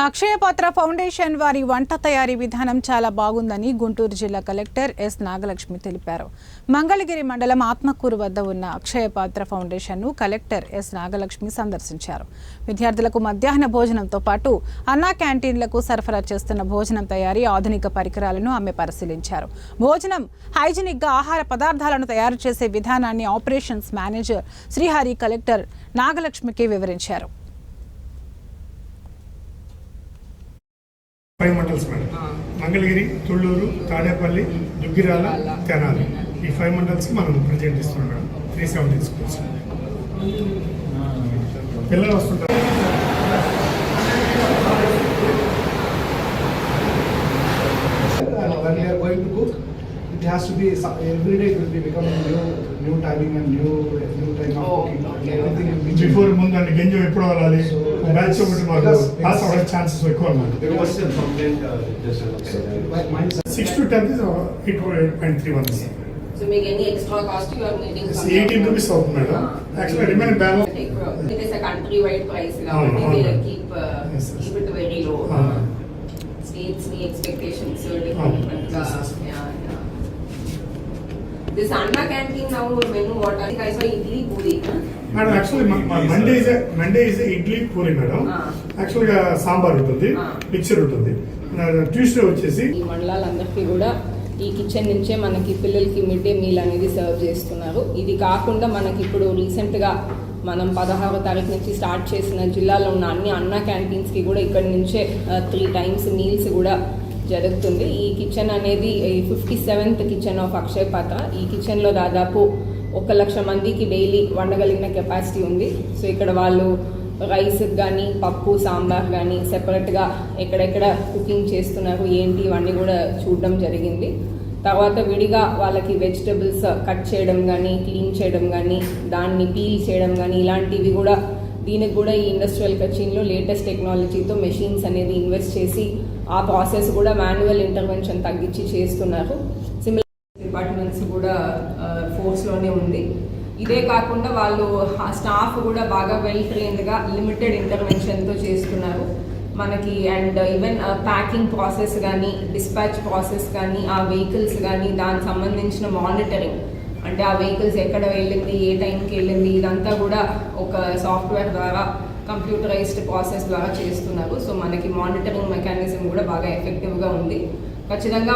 అక్షయపాత్ర foundation వారి వంట తయారీ విధానం చాలా బాగుందని గుంటూరు జిల్లా కలెక్టర్ ఎస్ నాగలక్ష్మి తెలిపారు. మంగళగిరి మండలం ఆత్మకూరు వద్ద ఉన్న అక్షయపాత్ర ఫౌండేషన్ను కలెక్టర్ ఎస్ నాగలక్ష్మి సందర్శించారు. విద్యార్థులకు మధ్యాహ్న భోజనంతో పాటు అన్నా క్యాంటీన్లకు సరఫరా చేస్తున్న భోజనం తయారీ ఆధునిక పరికరాలను ఆమె పరిశీలించారు. భోజనం హైజీనిక్గా ఆహార పదార్థాలను తయారు చేసే విధానాన్ని ఆపరేషన్స్ మేనేజర్ శ్రీహరి కలెక్టర్ నాగలక్ష్మికి వివరించారు. 5 మండల్స్ మేడం. మంగళగిరి, తుళ్ళూరు, తాడేపల్లి, దుగ్గిరాల, తెనాలి ఈ 5 మండల్స్కి మనం ప్రజెంట్ ఇస్తున్నాం మేడం. 370 స్కూల్స్ పిల్లలు వస్తుంటారు. When we are going to cook, it has to be every day. It will be becoming new timing and new time of cooking. Everything will be before ముందు అంటే గంజం ఎప్పుడు వదలాలి, batch ఒకటి మాకు pass అవ్వడానికి chances ఎక్కువ అన్నమాట. 6 to 10 is 8.31. So make any extra cost you are needing from 18 rupees అవుతుంది madam. Actually remaining balance it is a countrywide price they keep it very low. States the expectations so different. Yeah. This Anna canteen now menu what are guys for idli puri madam. Actually Monday is idli puri madam. యాక్చువల్గా సాంబార్ ఉంటుంది, mixture ఉంటుంది. Tuesday వచ్చేసి ఈ మండలాలందరికీ కూడా ఈ kitchen నుంచే మనకి పిల్లలకి మిడ్ డే మీల్ అనేది సర్వ్ చేస్తున్నారు. ఇది కాకుండా మనకి ఇప్పుడు రీసెంట్గా మనం 16వ తారీఖు నుంచి స్టార్ట్ చేసిన జిల్లాలో ఉన్న అన్ని అన్నా క్యాంటీన్స్కి కూడా ఇక్కడి నుంచే 3 times మీల్స్ కూడా జరుగుతుంది. ఈ కిచెన్ అనేది 57th కిచెన్ ఆఫ్ అక్షయపాత్ర. ఈ కిచెన్లో దాదాపు 1,00,000 మందికి డైలీ వండగలిగిన కెపాసిటీ ఉంది. సో ఇక్కడ వాళ్ళు రైస్ కానీ పప్పు సాంబార్ కానీ సెపరేట్గా ఎక్కడెక్కడ కుకింగ్ చేస్తున్నారు ఏంటి ఇవన్నీ కూడా చూడడం జరిగింది. తర్వాత విడిగా వాళ్ళకి వెజిటబుల్స్ కట్ చేయడం కానీ క్లీన్ చేయడం కానీ దాన్ని పీల్ చేయడం కానీ ఇలాంటివి కూడా దీనికి కూడా ఈ ఇండస్ట్రియల్ కిచెన్లో లేటెస్ట్ టెక్నాలజీతో మెషిన్స్ అనేది ఇన్వెస్ట్ చేసి ఆ ప్రాసెస్ కూడా మాన్యువల్ ఇంటర్వెన్షన్ తగ్గించి చేస్తున్నారు. సిమిలర్ డిపార్ట్మెంట్స్ కూడా ఫోర్స్లోనే ఉంది. ఇదే కాకుండా వాళ్ళు స్టాఫ్ కూడా బాగా వెల్ ట్రైన్డ్గా లిమిటెడ్ ఇంటర్వెన్షన్తో చేస్తున్నారు మనకి. అండ్ ఈవెన్ ప్యాకింగ్ ప్రాసెస్ కానీ డిస్పాచ్ ప్రాసెస్ కానీ ఆ వెహికల్స్ కానీ దానికి సంబంధించిన మానిటరింగ్ అంటే ఆ వెహికల్స్ ఎక్కడ వెళ్ళింది ఏ టైంకి వెళ్ళింది ఇదంతా కూడా ఒక సాఫ్ట్వేర్ ద్వారా కంప్యూటరైజ్డ్ ప్రాసెస్ ద్వారా చేస్తున్నారు. సో మనకి మానిటరింగ్ మెకానిజం కూడా బాగా ఎఫెక్టివ్గా ఉంది. ఖచ్చితంగా